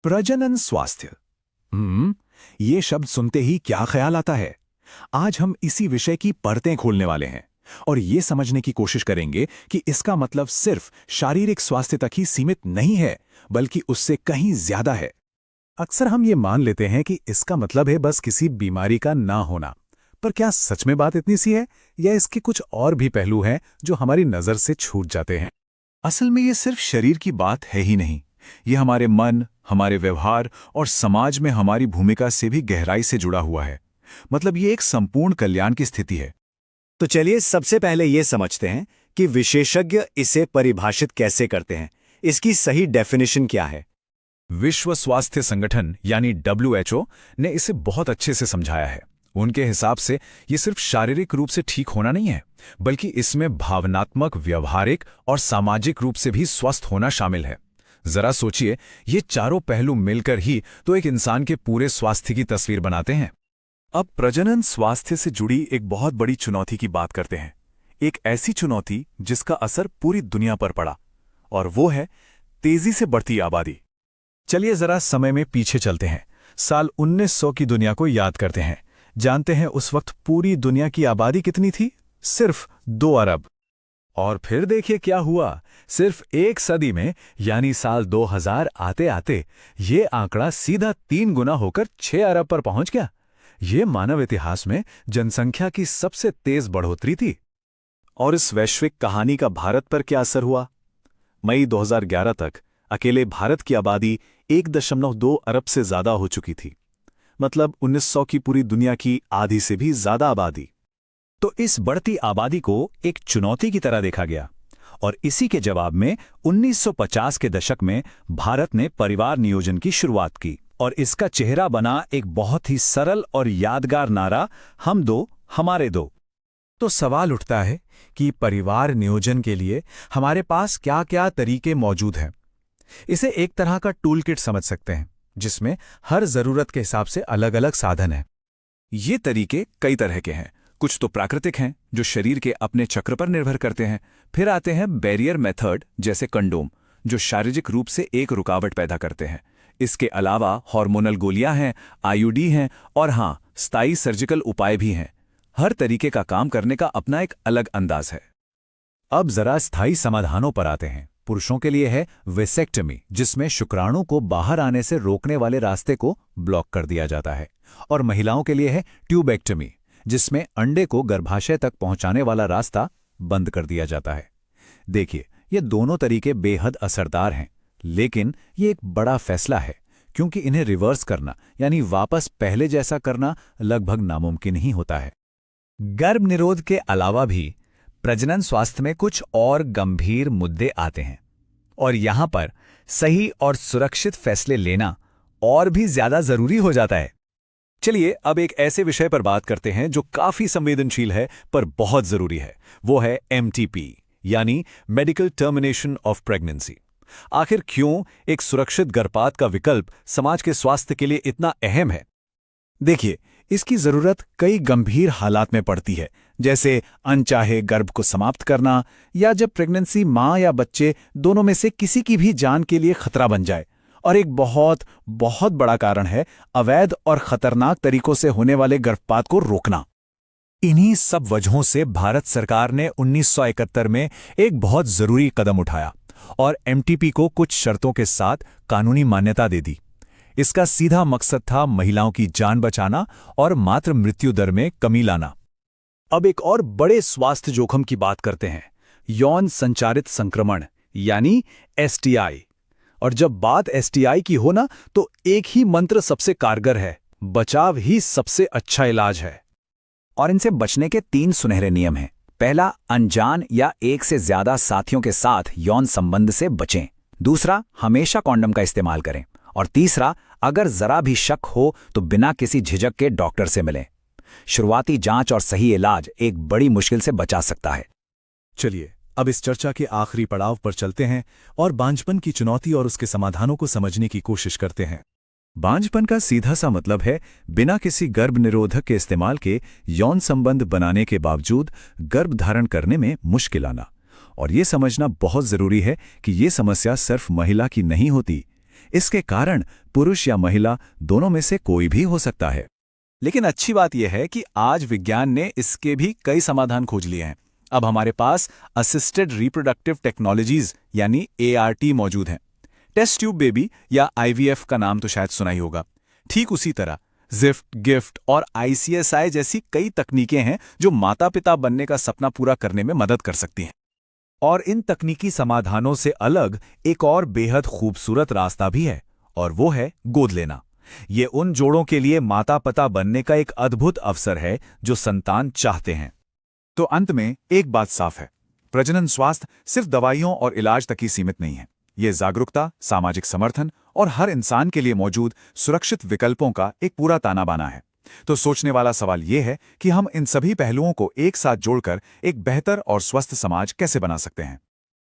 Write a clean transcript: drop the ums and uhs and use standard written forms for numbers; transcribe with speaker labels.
Speaker 1: प्रजनन स्वास्थ्य। ये शब्द सुनते ही क्या ख्याल आता है? आज हम इसी विषय की परतें खोलने वाले हैं और ये समझने की कोशिश करेंगे कि इसका मतलब सिर्फ शारीरिक स्वास्थ्य तक ही सीमित नहीं है, बल्कि उससे कहीं ज्यादा है।
Speaker 2: अक्सर हम ये मान लेते हैं कि इसका मतलब है बस किसी बीमारी का ना होना। पर क्या सच में बात इतनी सी है, या इसके कुछ और भी पहलू हैं जो हमारी नज़र से छूट जाते हैं?
Speaker 1: असल में ये सिर्फ शरीर की बात है ही नहीं, ये हमारे मन, हमारे व्यवहार और समाज में हमारी भूमिका से भी गहराई से जुड़ा हुआ है। मतलब ये एक संपूर्ण कल्याण की स्थिति है।
Speaker 3: तो चलिए सबसे पहले ये समझते हैं कि विशेषज्ञ इसे परिभाषित कैसे करते हैं। इसकी सही डेफिनेशन क्या है?
Speaker 1: विश्व स्वास्थ्य संगठन यानी WHO ने इसे बहुत अच्छे से समझाया है। उनके हिसाब से ये सिर्फ शारीरिक रूप से ठीक होना नहीं है, बल्कि इसमें भावनात्मक, व्यवहारिक और सामाजिक रूप से भी स्वस्थ होना शामिल है। जरा सोचिए, ये चारों पहलू मिलकर ही तो एक इंसान के पूरे स्वास्थ्य की तस्वीर बनाते हैं।
Speaker 2: अब प्रजनन स्वास्थ्य से जुड़ी एक बहुत बड़ी चुनौती की बात करते हैं। एक ऐसी चुनौती जिसका असर पूरी दुनिया पर पड़ा, और वो है तेजी से बढ़ती आबादी।
Speaker 1: चलिए जरा समय में पीछे चलते हैं। साल 1900 की दुनिया को याद करते हैं। जानते हैं उस वक्त पूरी दुनिया की आबादी कितनी थी? सिर्फ 2 अरब। और फिर देखिए क्या हुआ। सिर्फ एक सदी में यानी साल 2000 आते आते ये आंकड़ा सीधा 3 गुना होकर 6 अरब पर पहुंच गया। ये मानव इतिहास में जनसंख्या की सबसे तेज बढ़ोतरी थी।
Speaker 2: और इस वैश्विक कहानी का भारत पर क्या असर हुआ? मई 2011 तक अकेले भारत की आबादी 1.2 अरब से ज्यादा हो चुकी थी। मतलब 1900 की पूरी दुनिया की आधी से भी ज्यादा आबादी।
Speaker 3: तो इस बढ़ती आबादी को एक चुनौती की तरह देखा गया, और इसी के जवाब में 1950 के दशक में भारत ने परिवार नियोजन की शुरुआत की, और इसका चेहरा बना एक बहुत ही सरल और यादगार नारा, हम दो हमारे दो।
Speaker 1: तो सवाल उठता है कि परिवार नियोजन के लिए हमारे पास क्या क्या तरीके मौजूद हैं। इसे एक तरह का टूल किट समझ सकते हैं, जिसमें हर जरूरत के हिसाब से अलग अलग साधन हैं। ये तरीके कई तरह के हैं। कुछ तो प्राकृतिक हैं, जो शरीर के अपने चक्र पर निर्भर करते हैं। फिर आते हैं बैरियर मेथड, जैसे कंडोम, जो शारीरिक रूप से एक रुकावट पैदा करते हैं। इसके अलावा हार्मोनल गोलियां हैं, IUD हैं, और हाँ, स्थायी सर्जिकल उपाय भी हैं। हर तरीके का काम करने का अपना एक अलग अंदाज है।
Speaker 2: अब जरा स्थायी समाधानों पर आते हैं। पुरुषों के लिए है वेसेक्टमी, जिसमें शुक्राणु को बाहर आने से रोकने वाले रास्ते को ब्लॉक कर दिया जाता है। और महिलाओं के लिए है ट्यूबेक्टमी, जिसमें अंडे को गर्भाशय तक पहुंचाने वाला रास्ता बंद कर दिया जाता है। देखिए, ये दोनों तरीके बेहद असरदार हैं, लेकिन ये एक बड़ा फैसला है, क्योंकि इन्हें रिवर्स करना यानी वापस पहले जैसा करना लगभग नामुमकिन ही होता है।
Speaker 4: गर्भ निरोध के अलावा भी प्रजनन स्वास्थ्य में कुछ और गंभीर मुद्दे आते हैं, और यहां पर सही और सुरक्षित फैसले लेना और भी ज्यादा जरूरी हो जाता है।
Speaker 2: चलिए अब एक ऐसे विषय पर बात करते हैं जो काफी संवेदनशील है पर बहुत जरूरी है। वो है MTP, यानी मेडिकल टर्मिनेशन ऑफ प्रेगनेंसी। आखिर क्यों एक सुरक्षित गर्भपात का विकल्प समाज के स्वास्थ्य के लिए इतना अहम है?
Speaker 1: देखिए, इसकी जरूरत कई गंभीर हालात में पड़ती है, जैसे अनचाहे गर्भ को समाप्त करना, या जब प्रेगनेंसी मां या बच्चे दोनों में से किसी की भी जान के लिए खतरा बन जाए। और एक बहुत बहुत बड़ा कारण है अवैध और खतरनाक तरीकों से होने वाले गर्भपात को रोकना।
Speaker 2: इन्हीं सब वजहों से भारत सरकार ने 1971 में एक बहुत जरूरी कदम उठाया और MTP को कुछ शर्तों के साथ कानूनी मान्यता दे दी। इसका सीधा मकसद था महिलाओं की जान बचाना और मातृ मृत्यु दर में कमी लाना।
Speaker 3: अब एक और बड़े स्वास्थ्य जोखिम की बात करते हैं, यौन संचारित संक्रमण यानी STI। और जब बात STI की हो ना, तो एक ही मंत्र सबसे कारगर है, बचाव ही सबसे अच्छा इलाज है।
Speaker 4: और इनसे बचने के 3 सुनहरे नियम हैं। पहला, अनजान या एक से ज्यादा साथियों के साथ यौन संबंध से बचें। दूसरा, हमेशा कॉन्डम का इस्तेमाल करें। और तीसरा, अगर जरा भी शक हो तो बिना किसी झिझक के डॉक्टर से मिलें। शुरुआती जांच और सही इलाज एक बड़ी मुश्किल से बचा सकता है।
Speaker 2: चलिए अब इस चर्चा के आखिरी पड़ाव पर चलते हैं और बांझपन की चुनौती और उसके समाधानों को समझने की कोशिश करते हैं। बांझपन का सीधा सा मतलब है बिना किसी गर्भ निरोधक के इस्तेमाल के यौन संबंध बनाने के बावजूद गर्भ धारण करने में मुश्किल आना। और ये समझना बहुत जरूरी है कि ये समस्या सिर्फ महिला की नहीं होती, इसके कारण पुरुष या महिला दोनों में से कोई भी हो सकता है।
Speaker 4: लेकिन अच्छी बात यह है कि आज विज्ञान ने इसके भी कई समाधान खोज लिए हैं। अब हमारे पास असिस्टेड रिप्रोडक्टिव टेक्नोलॉजीज यानी ART मौजूद हैं। टेस्ट ट्यूब बेबी या IVF का नाम तो शायद सुना ही होगा। ठीक उसी तरह ज़िफ्ट, गिफ्ट और ICSI जैसी कई तकनीकें हैं जो माता पिता बनने का सपना पूरा करने में मदद कर सकती हैं।
Speaker 2: और इन तकनीकी समाधानों से अलग एक और बेहद खूबसूरत रास्ता भी है, और वो है गोद लेना। ये उन जोड़ों के लिए माता पिता बनने का एक अद्भुत अवसर है जो संतान चाहते हैं।
Speaker 1: तो अंत में एक बात साफ है, प्रजनन स्वास्थ्य सिर्फ दवाइयों और इलाज तक ही सीमित नहीं है। ये जागरूकता, सामाजिक समर्थन और हर इंसान के लिए मौजूद सुरक्षित विकल्पों का एक पूरा ताना बाना है। तो सोचने वाला सवाल ये है कि हम इन सभी पहलुओं को एक साथ जोड़कर एक बेहतर और स्वस्थ समाज कैसे बना सकते हैं।